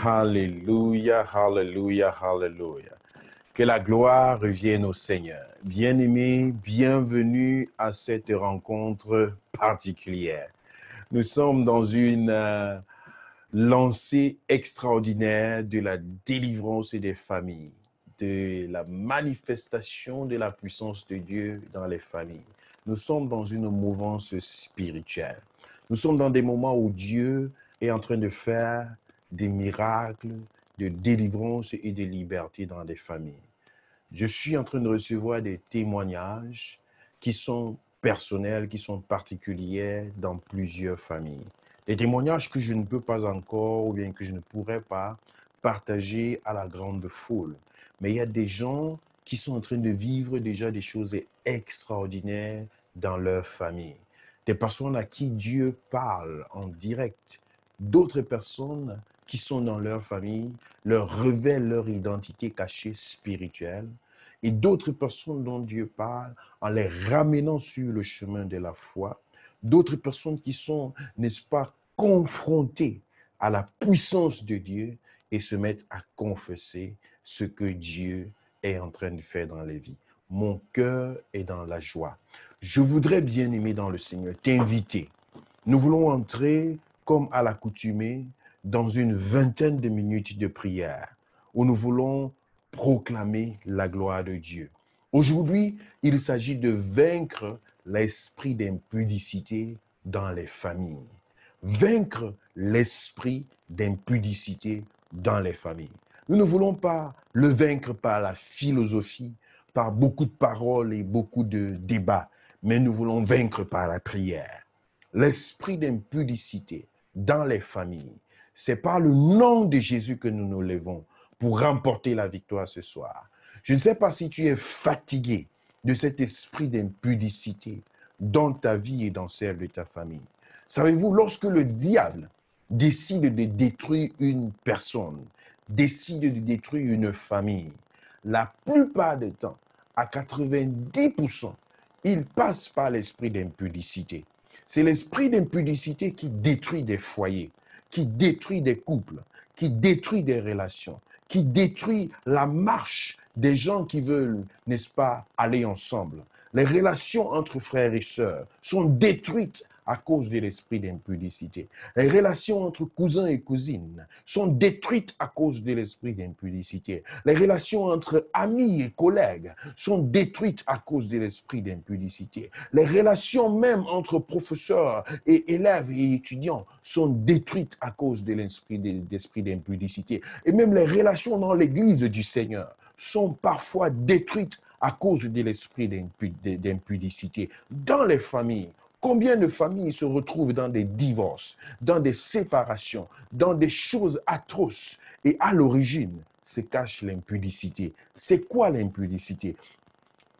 Alléluia, alléluia, alléluia. Que la gloire revienne au Seigneur. Bien-aimés, bienvenue à cette rencontre particulière. Nous sommes dans une lancée extraordinaire de la délivrance des familles, de la manifestation de la puissance de Dieu dans les familles. Nous sommes dans une mouvance spirituelle. Nous sommes dans des moments où Dieu est en train de faire des miracles de délivrance et de liberté dans les familles. Je suis en train de recevoir des témoignages qui sont personnels, qui sont particuliers dans plusieurs familles. Des témoignages que je ne peux pas encore ou bien que je ne pourrais pas partager à la grande foule. Mais il y a des gens qui sont en train de vivre déjà des choses extraordinaires dans leur famille. Des personnes à qui Dieu parle en direct. D'autres personnes qui sont dans leur famille leur révèlent leur identité cachée spirituelle. Et d'autres personnes dont Dieu parle en les ramenant sur le chemin de la foi. D'autres personnes qui sont, n'est-ce pas, confrontées à la puissance de Dieu et se mettent à confesser ce que Dieu est en train de faire dans les vies. Mon cœur est dans la joie. Je voudrais, bien aimé dans le Seigneur, t'inviter. Nous voulons entrer, comme à l'accoutumée, dans une vingtaine de minutes de prière où nous voulons proclamer la gloire de Dieu. Aujourd'hui, il s'agit de vaincre l'esprit d'impudicité dans les familles. Vaincre l'esprit d'impudicité dans les familles. Nous ne voulons pas le vaincre par la philosophie, par beaucoup de paroles et beaucoup de débats, mais nous voulons vaincre par la prière. L'esprit d'impudicité dans les familles, c'est par le nom de Jésus que nous nous levons pour remporter la victoire ce soir. Je ne sais pas si tu es fatigué de cet esprit d'impudicité dans ta vie et dans celle de ta famille. Savez-vous, lorsque le diable décide de détruire une personne, décide de détruire une famille, la plupart du temps, à 90%, il passe par l'esprit d'impudicité. C'est l'esprit d'impudicité qui détruit des foyers, qui détruit des couples, qui détruit des relations, qui détruit la marche des gens qui veulent, n'est-ce pas, aller ensemble. Les relations entre frères et sœurs sont détruites à cause de l'esprit d'impudicité. Les relations entre cousins et cousines sont détruites à cause de l'esprit d'impudicité. Les relations entre amis et collègues sont détruites à cause de l'esprit d'impudicité. Les relations même entre professeurs et élèves et étudiants sont détruites à cause de l'esprit d'impudicité. Et même les relations dans l'église du Seigneur sont parfois détruites à cause de l'esprit d'impudicité. Dans les familles, combien de familles se retrouvent dans des divorces, dans des séparations, dans des choses atroces et à l'origine se cache l'impudicité. C'est quoi l'impudicité?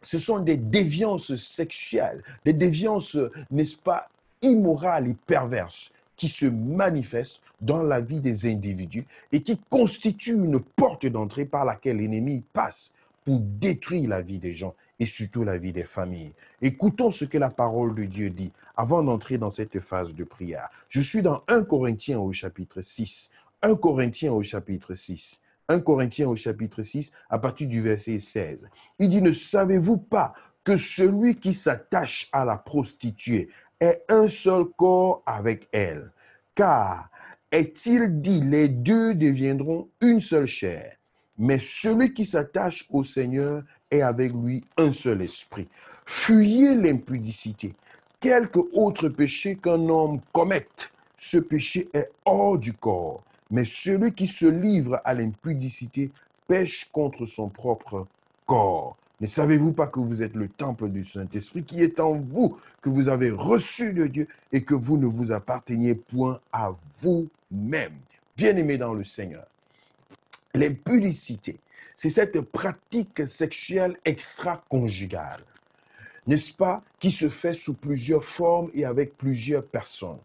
Ce sont des déviances sexuelles, des déviances, n'est-ce pas, immorales et perverses qui se manifestent dans la vie des individus et qui constituent une porte d'entrée par laquelle l'ennemi passe pour détruire la vie des gens et surtout la vie des familles. Écoutons ce que la parole de Dieu dit avant d'entrer dans cette phase de prière. Je suis dans 1 Corinthiens au chapitre 6. 1 Corinthiens au chapitre 6. 1 Corinthiens au chapitre 6, à partir du verset 16. Il dit, ne savez-vous pas que celui qui s'attache à la prostituée est un seul corps avec elle? Car, est-il dit, les deux deviendront une seule chair. Mais celui qui s'attache au Seigneur est avec lui un seul esprit. Fuyez l'impudicité. Quelque autre péché qu'un homme commette, ce péché est hors du corps. Mais celui qui se livre à l'impudicité pêche contre son propre corps. Ne savez-vous pas que vous êtes le temple du Saint-Esprit qui est en vous, que vous avez reçu de Dieu et que vous ne vous apparteniez point à vous-même? Bien-aimés dans le Seigneur, l'impudicité, c'est cette pratique sexuelle extra-conjugale, n'est-ce pas, qui se fait sous plusieurs formes et avec plusieurs personnes.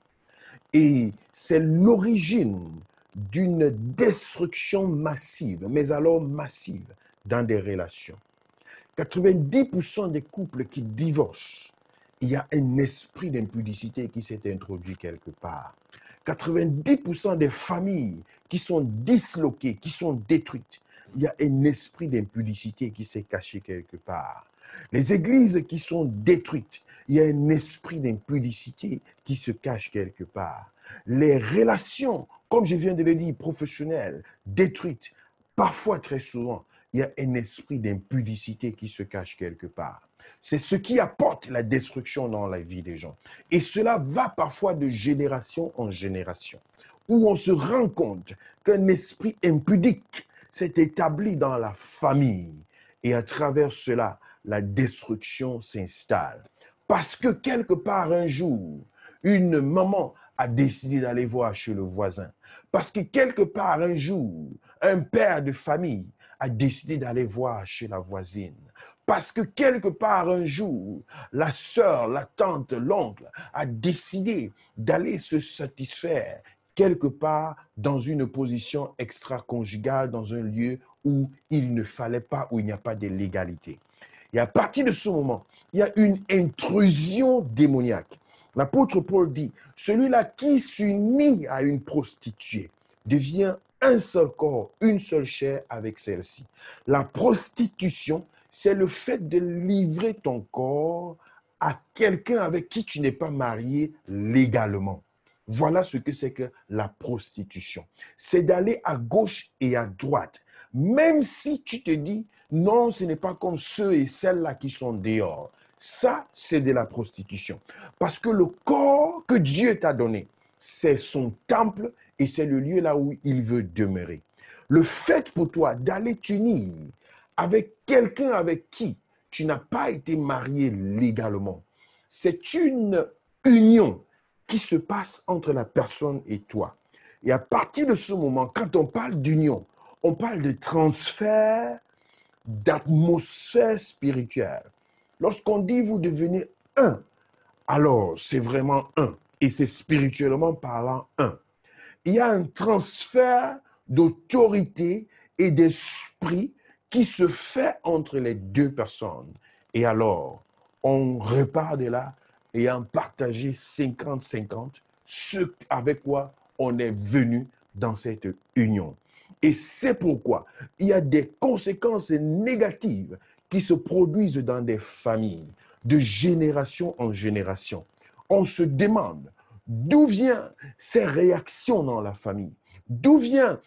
Et c'est l'origine d'une destruction massive, mais alors massive, dans des relations. 90% des couples qui divorcent, il y a un esprit d'impudicité qui s'est introduit quelque part. 90% des familles qui sont disloquées, qui sont détruites, il y a un esprit d'impudicité qui s'est caché quelque part. Les églises qui sont détruites, il y a un esprit d'impudicité qui se cache quelque part. Les relations, comme je viens de le dire, professionnelles, détruites, parfois très souvent, il y a un esprit d'impudicité qui se cache quelque part. C'est ce qui apporte la destruction dans la vie des gens. Et cela va parfois de génération en génération, où on se rend compte qu'un esprit impudique s'est établi dans la famille. Et à travers cela, la destruction s'installe. Parce que quelque part un jour, une maman a décidé d'aller voir chez le voisin. Parce que quelque part un jour, un père de famille a décidé d'aller voir chez la voisine. Parce que quelque part un jour, la sœur, la tante, l'oncle a décidé d'aller se satisfaire quelque part dans une position extra-conjugale, dans un lieu où il ne fallait pas, où il n'y a pas de légalité. Et à partir de ce moment, il y a une intrusion démoniaque. L'apôtre Paul dit, celui-là qui s'unit à une prostituée devient un seul corps, une seule chair avec celle-ci. La prostitution, c'est le fait de livrer ton corps à quelqu'un avec qui tu n'es pas marié légalement. Voilà ce que c'est que la prostitution. C'est d'aller à gauche et à droite. Même si tu te dis, non, ce n'est pas comme ceux et celles-là qui sont dehors. Ça, c'est de la prostitution. Parce que le corps que Dieu t'a donné, c'est son temple et c'est le lieu là où il veut demeurer. Le fait pour toi d'aller t'unir avec quelqu'un avec qui tu n'as pas été marié légalement, c'est une union qui se passe entre la personne et toi. Et à partir de ce moment, quand on parle d'union, on parle de transfert d'atmosphère spirituelle. Lorsqu'on dit vous devenez un, alors c'est vraiment un. Et c'est spirituellement parlant un. Il y a un transfert d'autorité et d'esprit qui se fait entre les deux personnes. Et alors, on repart de là ayant partagé 50-50 ce avec quoi on est venu dans cette union. Et c'est pourquoi il y a des conséquences négatives qui se produisent dans des familles de génération en génération. On se demande d'où viennent ces réactions dans la famille, d'où viennent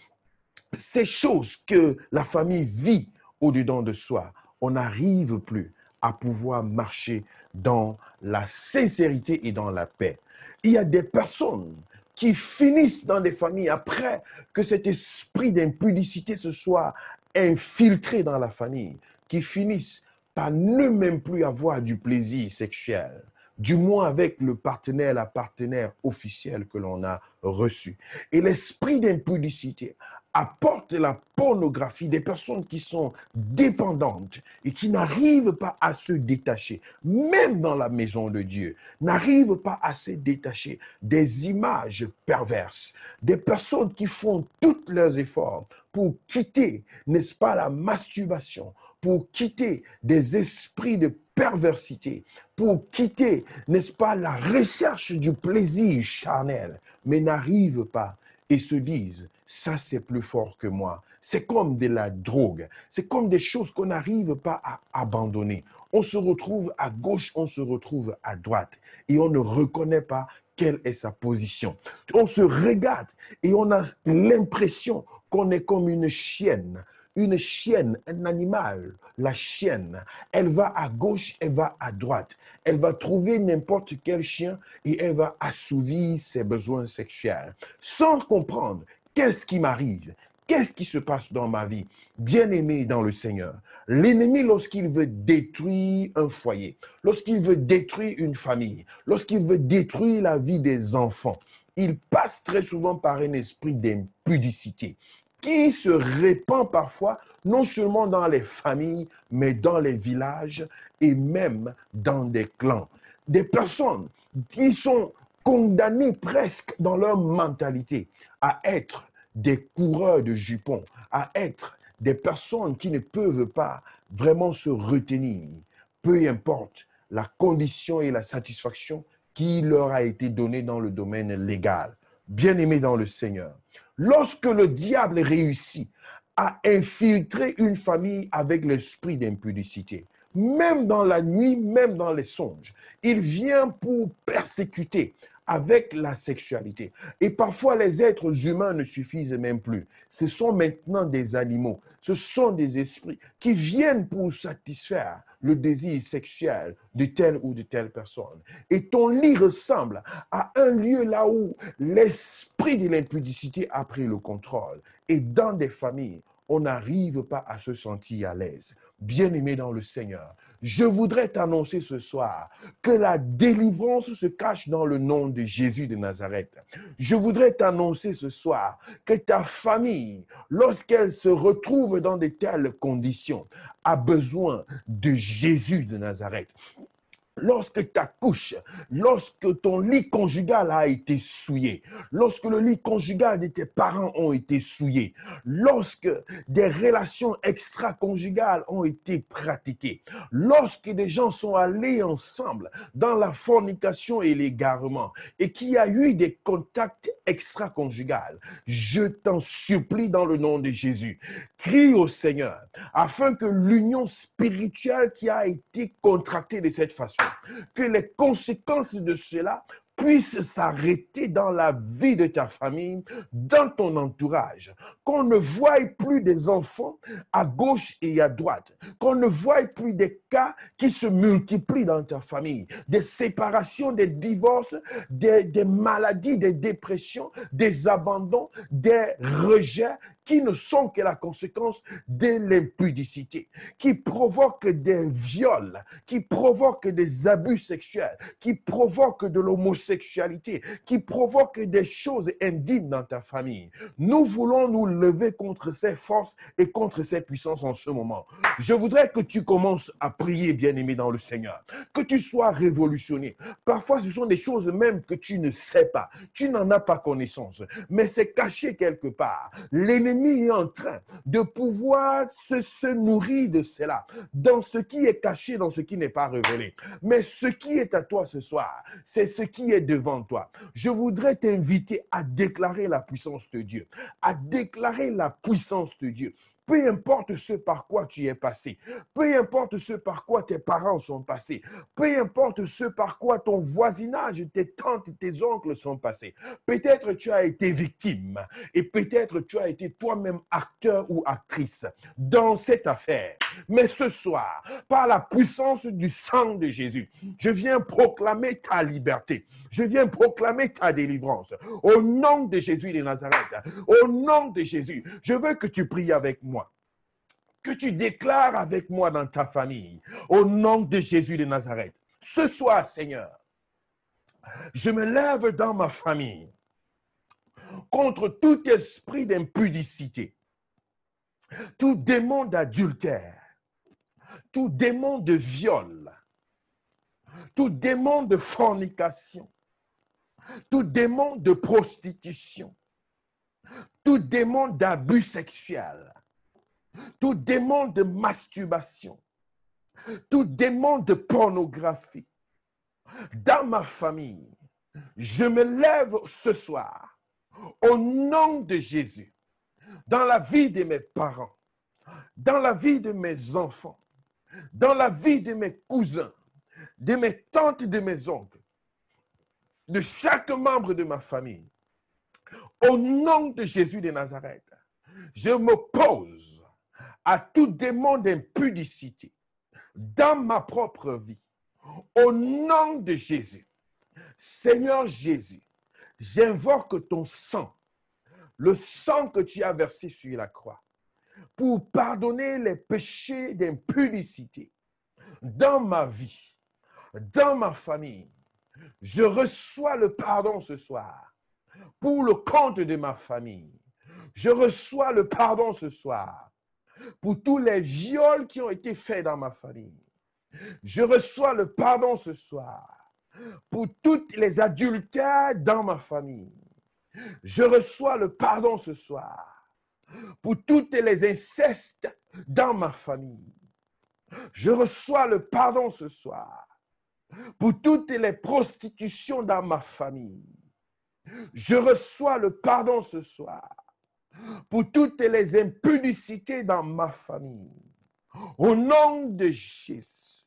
ces choses que la famille vit au-dedans de soi. On n'arrive plus à pouvoir marcher dans la sincérité et dans la paix. Il y a des personnes qui finissent dans des familles après que cet esprit d'impudicité se soit infiltré dans la famille, qui finissent par ne même plus avoir du plaisir sexuel, du moins avec le partenaire, la partenaire officielle que l'on a reçu. Et l'esprit d'impudicité apporte la pornographie des personnes qui sont dépendantes et qui n'arrivent pas à se détacher, même dans la maison de Dieu, n'arrivent pas à se détacher des images perverses, des personnes qui font tous leurs efforts pour quitter, n'est-ce pas, la masturbation, pour quitter des esprits de perversité, pour quitter, n'est-ce pas, la recherche du plaisir charnel, mais n'arrivent pas et se disent, ça c'est plus fort que moi. C'est comme de la drogue, c'est comme des choses qu'on n'arrive pas à abandonner. On se retrouve à gauche, on se retrouve à droite et on ne reconnaît pas quelle est sa position. On se regarde et on a l'impression qu'on est comme une chienne, un animal, la chienne. Elle va à gauche, elle va à droite. Elle va trouver n'importe quel chien et elle va assouvir ses besoins sexuels sans comprendre qu'est-ce qui m'arrive. Qu'est-ce qui se passe dans ma vie? Bien-aimé dans le Seigneur, l'ennemi, lorsqu'il veut détruire un foyer, lorsqu'il veut détruire une famille, lorsqu'il veut détruire la vie des enfants, il passe très souvent par un esprit d'impudicité qui se répand parfois non seulement dans les familles, mais dans les villages et même dans des clans. Des personnes qui sont condamnées presque dans leur mentalité à être des coureurs de jupons, à être des personnes qui ne peuvent pas vraiment se retenir, peu importe la condition et la satisfaction qui leur a été donnée dans le domaine légal. bien-aimés dans le Seigneur, lorsque le diable réussit à infiltrer une famille avec l'esprit d'impudicité, même dans la nuit, même dans les songes, il vient pour persécuter avec la sexualité. Et parfois, les êtres humains ne suffisent même plus. Ce sont maintenant des animaux. Ce sont des esprits qui viennent pour satisfaire le désir sexuel de telle ou de telle personne. Et ton lit ressemble à un lieu là où l'esprit de l'impudicité a pris le contrôle. Et dans des familles, on n'arrive pas à se sentir à l'aise. Bien-aimé dans le Seigneur, je voudrais t'annoncer ce soir que la délivrance se cache dans le nom de Jésus de Nazareth. Je voudrais t'annoncer ce soir que ta famille, lorsqu'elle se retrouve dans de telles conditions, a besoin de Jésus de Nazareth. Lorsque ta couche, lorsque ton lit conjugal a été souillé, lorsque le lit conjugal de tes parents ont été souillés, lorsque des relations extra-conjugales ont été pratiquées, lorsque des gens sont allés ensemble dans la fornication et l'égarement et qu'il y a eu des contacts extra-conjugaux, je t'en supplie dans le nom de Jésus, crie au Seigneur afin que l'union spirituelle qui a été contractée de cette façon, que les conséquences de cela puissent s'arrêter dans la vie de ta famille, dans ton entourage, qu'on ne voie plus des enfants à gauche et à droite, qu'on ne voie plus des cas qui se multiplient dans ta famille, des séparations, des divorces, des maladies, des dépressions, des abandons, des rejets, qui ne sont que la conséquence de l'impudicité, qui provoquent des viols, qui provoquent des abus sexuels, qui provoquent de l'homosexualité, qui provoquent des choses indignes dans ta famille. Nous voulons nous lever contre ces forces et contre ces puissances en ce moment. Je voudrais que tu commences à prier, bien-aimé dans le Seigneur, que tu sois révolutionné. Parfois, ce sont des choses même que tu ne sais pas, tu n'en as pas connaissance, mais c'est caché quelque part. L'ennemi est en train de pouvoir se nourrir de cela, dans ce qui est caché, dans ce qui n'est pas révélé. Mais ce qui est à toi ce soir, c'est ce qui est devant toi. Je voudrais t'inviter à déclarer la puissance de Dieu, à déclarer la puissance de Dieu. Peu importe ce par quoi tu es passé, peu importe ce par quoi tes parents sont passés, peu importe ce par quoi ton voisinage, tes tantes, tes oncles sont passés. Peut-être tu as été victime et peut-être tu as été toi-même acteur ou actrice dans cette affaire. Mais ce soir, par la puissance du sang de Jésus, je viens proclamer ta liberté. Je viens proclamer ta délivrance. Au nom de Jésus de Nazareth, au nom de Jésus, je veux que tu pries avec moi, que tu déclares avec moi dans ta famille, au nom de Jésus de Nazareth. Ce soir, Seigneur, je me lève dans ma famille contre tout esprit d'impudicité, tout démon d'adultère, tout démon de viol, tout démon de fornication, tout démon de prostitution, tout démon d'abus sexuel, tout démon de masturbation, tout démon de pornographie. Dans ma famille, je me lève ce soir au nom de Jésus, dans la vie de mes parents, dans la vie de mes enfants, dans la vie de mes cousins, de mes tantes et de mes oncles, de chaque membre de ma famille. Au nom de Jésus de Nazareth, je m'oppose à tout démon d'impudicité dans ma propre vie. Au nom de Jésus, Seigneur Jésus, j'invoque ton sang, le sang que tu as versé sur la croix, pour pardonner les péchés d'impudicité dans ma vie, dans ma famille. Je reçois le pardon ce soir pour le compte de ma famille. Je reçois le pardon ce soir pour tous les viols qui ont été faits dans ma famille. Je reçois le pardon ce soir pour tous les adultères dans ma famille. Je reçois le pardon ce soir pour toutes les incestes dans ma famille. Je reçois le pardon ce soir pour toutes les prostitutions dans ma famille. Je reçois le pardon ce soir pour toutes les impudicités dans ma famille. Au nom de Jésus.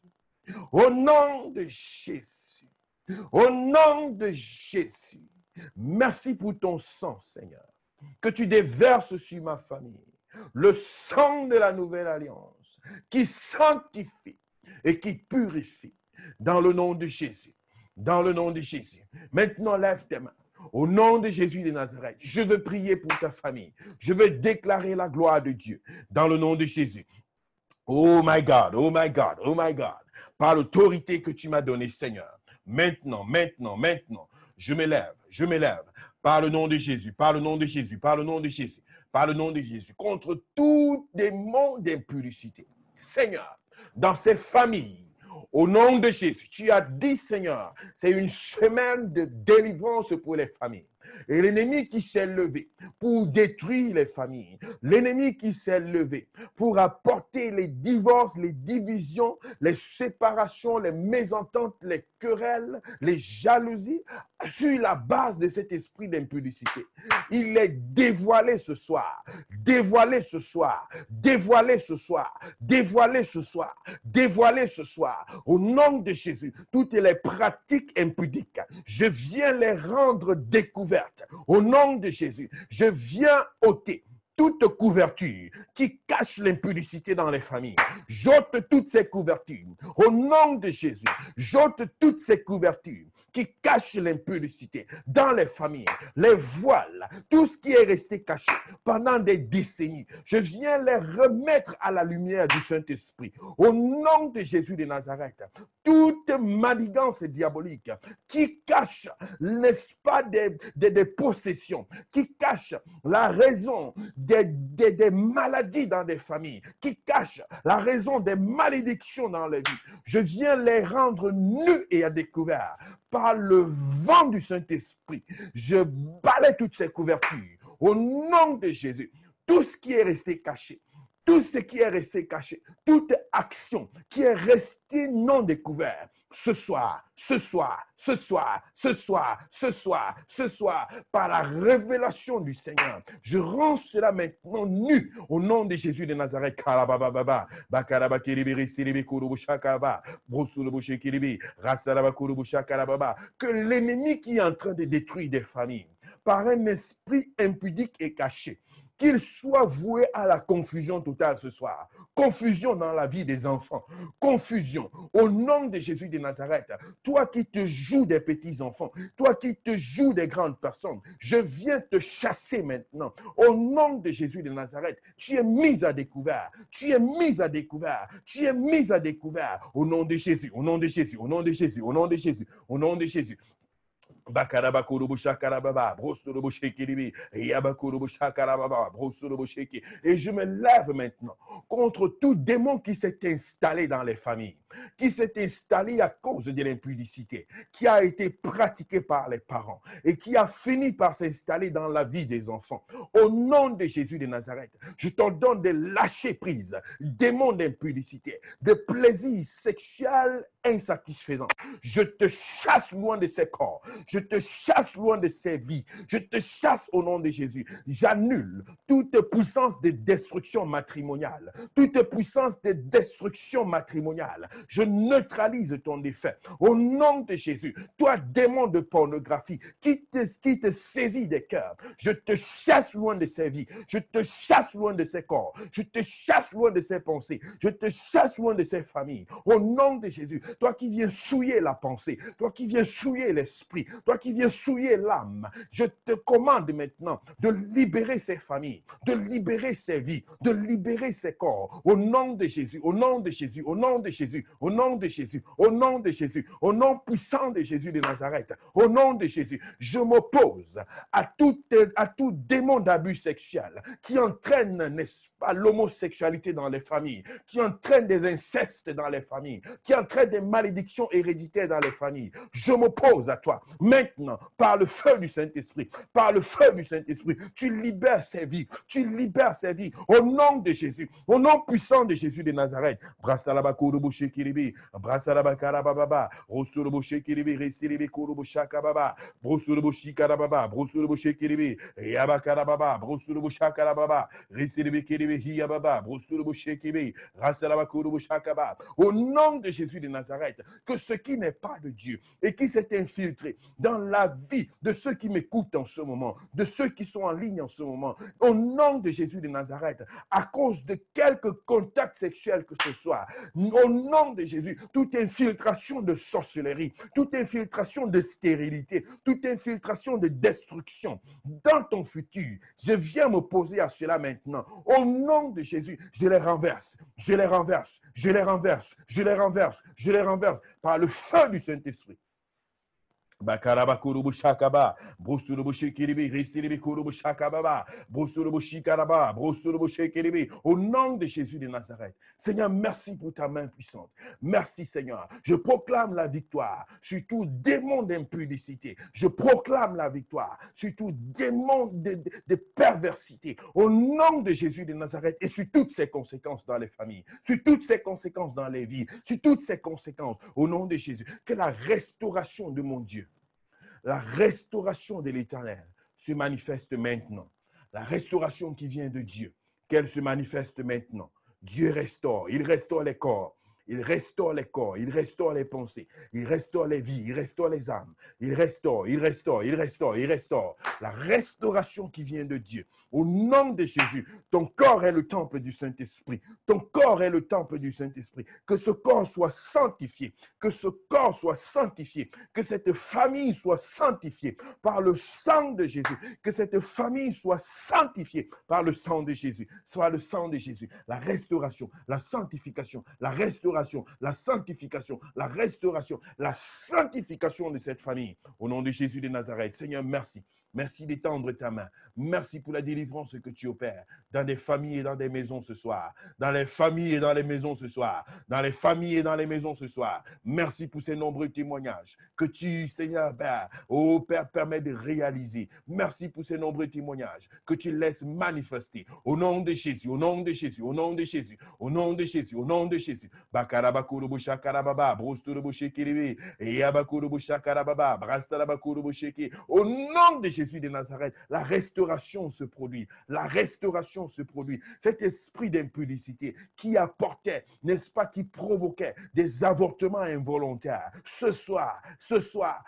Au nom de Jésus. Au nom de Jésus. Merci pour ton sang, Seigneur, que tu déverses sur ma famille. Le sang de la nouvelle alliance qui sanctifie et qui purifie. Dans le nom de Jésus. Dans le nom de Jésus. Maintenant, lève tes mains. Au nom de Jésus de Nazareth, je veux prier pour ta famille. Je veux déclarer la gloire de Dieu. Dans le nom de Jésus. Oh my God, oh my God, oh my God. Par l'autorité que tu m'as donnée, Seigneur. Maintenant, je m'élève. Par le nom de Jésus, par le nom de Jésus, par le nom de Jésus, par le nom de Jésus. Contre tout démon d'impudicité. Seigneur, dans ces familles, au nom de Jésus, tu as dit, Seigneur, c'est une semaine de délivrance pour les familles. Et l'ennemi qui s'est levé pour détruire les familles, l'ennemi qui s'est levé pour apporter les divorces, les divisions, les séparations, les mésententes, les querelles, les jalousies, sur la base de cet esprit d'impudicité. Il est dévoilé ce soir, dévoilé ce soir, dévoilé ce soir, dévoilé ce soir, dévoilé ce soir. Au nom de Jésus, toutes les pratiques impudiques, je viens les rendre découvertes. Au nom de Jésus, je viens ôter toute couverture qui cache l'impudicité dans les familles. J'ôte toutes ces couvertures. Au nom de Jésus, j'ôte toutes ces couvertures qui cachent l'impudicité dans les familles, les voiles, tout ce qui est resté caché pendant des décennies. Je viens les remettre à la lumière du Saint-Esprit. Au nom de Jésus de Nazareth, toute manigance diabolique qui cache, n'est-ce pas, des possessions, qui cache la raison des maladies dans des familles, qui cachent la raison des malédictions dans les vies. Je viens les rendre nus et à découvert par le vent du Saint-Esprit. Je balaie toutes ces couvertures au nom de Jésus. Tout ce qui est resté caché, tout ce qui est resté caché, toute action qui est restée non découverte, ce soir, par la révélation du Seigneur, je rends cela maintenant nu au nom de Jésus de Nazareth. Que l'ennemi qui est en train de détruire des familles par un esprit impudique et caché, qu'il soit voué à la confusion totale ce soir. Confusion dans la vie des enfants. Confusion. Au nom de Jésus de Nazareth, toi qui te joues des petits enfants, toi qui te joues des grandes personnes, je viens te chasser maintenant. Au nom de Jésus de Nazareth, tu es mis à découvert. Tu es mis à découvert. Tu es mis à découvert. Au nom de Jésus, au nom de Jésus, au nom de Jésus, au nom de Jésus, au nom de Jésus. Et je me lève maintenant contre tout démon qui s'est installé dans les familles, qui s'est installé à cause de l'impudicité, qui a été pratiqué par les parents et qui a fini par s'installer dans la vie des enfants. Au nom de Jésus de Nazareth, je t'ordonne de lâcher prise, démon d'impudicité, de plaisir sexuel insatisfaisant. Je te chasse loin de ces corps. Je te chasse loin de ces vies. Je te chasse au nom de Jésus. J'annule toute puissance de destruction matrimoniale. Toute puissance de destruction matrimoniale. Je neutralise ton effet. Au nom de Jésus, toi, démon de pornographie, qui te saisit des cœurs, je te chasse loin de ces vies. Je te chasse loin de ces corps. Je te chasse loin de ces pensées. Je te chasse loin de ces familles. Au nom de Jésus, toi qui viens souiller la pensée, toi qui viens souiller l'esprit, toi qui viens souiller l'âme, je te commande maintenant de libérer ces familles, de libérer ces vies, de libérer ces corps. Au nom de Jésus, au nom de Jésus, au nom de Jésus, au nom de Jésus, au nom de Jésus, au nom puissant de Jésus de Nazareth, au nom de Jésus, je m'oppose à tout démon d'abus sexuel qui entraîne, n'est-ce pas, l'homosexualité dans les familles, qui entraîne des incestes dans les familles, qui entraîne des malédictions héréditaires dans les familles. Je m'oppose à toi. Maintenant, par le feu du Saint-Esprit, par le feu du Saint-Esprit, tu libères ces vies, tu libères ces vies. Au nom de Jésus, au nom puissant de Jésus de Nazareth. Brastalabakourouboushe kiribi, brasaraba karababa, rostorobo shekiribi, restiribi kurubo shakababa, brostorobo shikarababa, brostorobo shekiribi, yabakarababa, brostorobo shakarababa, restiribi kiribi, hiyababa, brostorobo shekiribi, rasaraba kurubo shakaba. Au nom de Jésus de Nazareth, que ce qui n'est pas de Dieu et qui s'est infiltré dans la vie de ceux qui m'écoutent en ce moment, de ceux qui sont en ligne en ce moment, au nom de Jésus de Nazareth, à cause de quelque contact sexuel que ce soit, au nom de Jésus, toute infiltration de sorcellerie, toute infiltration de stérilité, toute infiltration de destruction dans ton futur, je viens m'opposer à cela maintenant. Au nom de Jésus, je les renverse, je les renverse, je les renverse, je les renverse, je les renverse par le feu du Saint-Esprit. Bakaraba kurubu shakaba, brusurubu shikiribi, risiribi kurubu shakababa, brusurubu shikaraba, brusurubu shikiribi. Au nom de Jésus de Nazareth, Seigneur, merci pour ta main puissante. Merci Seigneur. Je proclame la victoire sur tout démon d'impudicité. Je proclame la victoire sur tout démon de perversité. Au nom de Jésus de Nazareth et sur toutes ses conséquences dans les familles, sur toutes ses conséquences dans les vies, sur toutes ses conséquences. Au nom de Jésus, que la restauration de mon Dieu, la restauration de l'Éternel se manifeste maintenant. La restauration qui vient de Dieu, qu'elle se manifeste maintenant. Dieu restaure, il restaure les corps. Il restaure les corps, il restaure les pensées, il restaure les vies, il restaure les âmes. Il restaure, il restaure, il restaure, il restaure. La restauration qui vient de Dieu. Au nom de Jésus, ton corps est le temple du Saint-Esprit. Ton corps est le temple du Saint-Esprit. Que ce corps soit sanctifié, que ce corps soit sanctifié, que cette famille soit sanctifiée par le sang de Jésus, que cette famille soit sanctifiée par le sang de Jésus, soit le sang de Jésus. La restauration, la sanctification, la restauration, la sanctification, la restauration, la sanctification de cette famille. Au nom de Jésus de Nazareth, Seigneur, merci. Merci d'étendre ta main. Merci pour la délivrance que tu opères dans des familles et dans des maisons ce soir. Dans les familles et dans les maisons ce soir. Dans les familles et dans les maisons ce soir. Merci pour ces nombreux témoignages que tu, Seigneur, Père, oh Père, permets de réaliser. Merci pour ces nombreux témoignages que tu laisses manifester. Au nom de Jésus, au nom de Jésus, au nom de Jésus, au nom de Jésus, au nom de Jésus. Bakarabakurubu shakarababa, brosturubu shekiribi, yabakurubu shakarababa, brastarabakurubu sheki. Au nom de Jésus de Nazareth, la restauration se produit. La restauration se produit. Cet esprit d'impudicité qui apportait, n'est-ce pas, qui provoquait des avortements involontaires. Ce soir,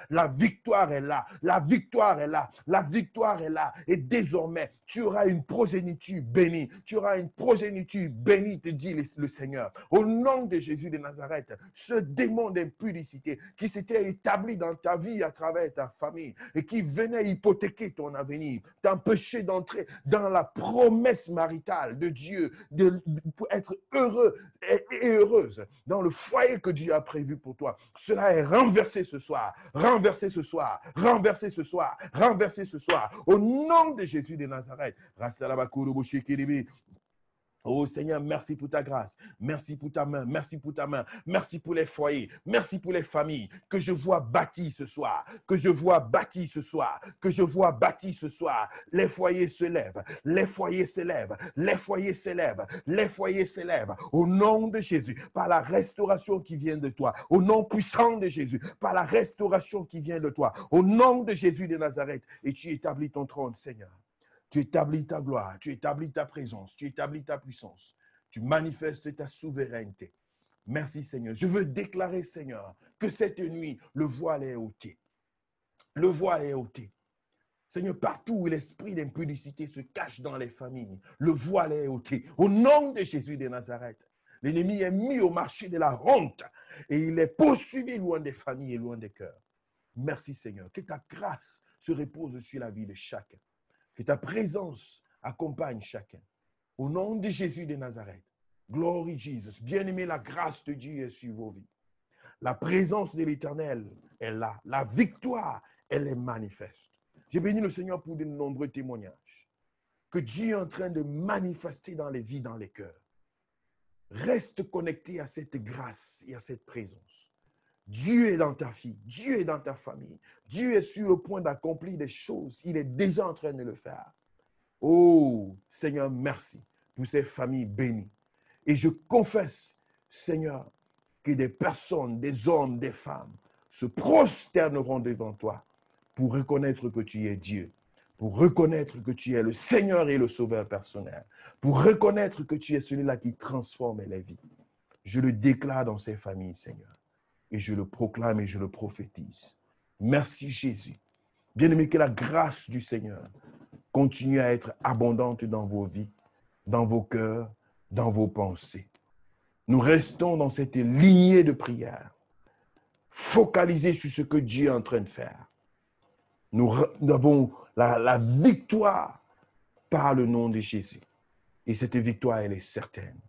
la victoire est là. La victoire est là. La victoire est là. Et désormais, tu auras une progéniture bénie. Tu auras une progéniture bénie, te dit le Seigneur. Au nom de Jésus de Nazareth, ce démon d'impudicité qui s'était établi dans ta vie à travers ta famille et qui venait hypothéquer ton avenir, t'empêcher d'entrer dans la promesse maritale de Dieu, pour être heureux et heureuse dans le foyer que Dieu a prévu pour toi. Cela est renversé ce soir, renversé ce soir, renversé ce soir, renversé ce soir. Au nom de Jésus de Nazareth. Oh Seigneur, merci pour ta grâce, merci pour ta main, merci pour ta main, merci pour les foyers, merci pour les familles que je vois bâtis ce soir, que je vois bâtis ce soir, que je vois bâtis ce soir. Les foyers se lèvent, les foyers se lèvent, les foyers se lèvent, les foyers se lèvent. Au nom de Jésus, par la restauration qui vient de toi, au nom puissant de Jésus, par la restauration qui vient de toi, au nom de Jésus de Nazareth, et tu établis ton trône, Seigneur. Tu établis ta gloire, tu établis ta présence, tu établis ta puissance, tu manifestes ta souveraineté. Merci Seigneur. Je veux déclarer Seigneur que cette nuit, le voile est ôté. Le voile est ôté. Seigneur, partout où l'esprit d'impudicité se cache dans les familles, le voile est ôté. Au nom de Jésus de Nazareth, l'ennemi est mis au marché de la honte et il est poursuivi loin des familles et loin des cœurs. Merci Seigneur. Que ta grâce se repose sur la vie de chacun. Que ta présence accompagne chacun. Au nom de Jésus de Nazareth. Glory Jesus. Bien-aimé, la grâce de Dieu est sur vos vies. La présence de l'Éternel est là. La victoire, elle est manifeste. J'ai béni le Seigneur pour de nombreux témoignages que Dieu est en train de manifester dans les vies, dans les cœurs. Reste connecté à cette grâce et à cette présence. Dieu est dans ta fille, Dieu est dans ta famille. Dieu est sur le point d'accomplir des choses. Il est déjà en train de le faire. Oh, Seigneur, merci pour ces familles bénies. Et je confesse, Seigneur, que des personnes, des hommes, des femmes se prosterneront devant toi pour reconnaître que tu es Dieu, pour reconnaître que tu es le Seigneur et le Sauveur personnel, pour reconnaître que tu es celui-là qui transforme les vies. Je le déclare dans ces familles, Seigneur, et je le proclame et je le prophétise. Merci Jésus. Bien-aimés, que la grâce du Seigneur continue à être abondante dans vos vies, dans vos cœurs, dans vos pensées. Nous restons dans cette lignée de prière, focalisés sur ce que Dieu est en train de faire. Nous avons la victoire par le nom de Jésus. Et cette victoire, elle est certaine.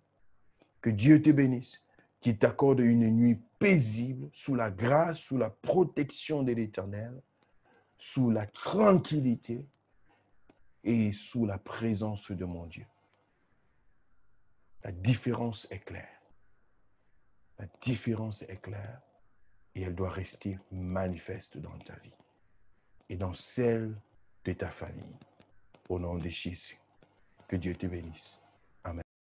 Que Dieu te bénisse, qu'il t'accorde une nuit paisible, sous la grâce, sous la protection de l'Éternel, sous la tranquillité et sous la présence de mon Dieu. La différence est claire. La différence est claire et elle doit rester manifeste dans ta vie et dans celle de ta famille. Au nom de Jésus, que Dieu te bénisse.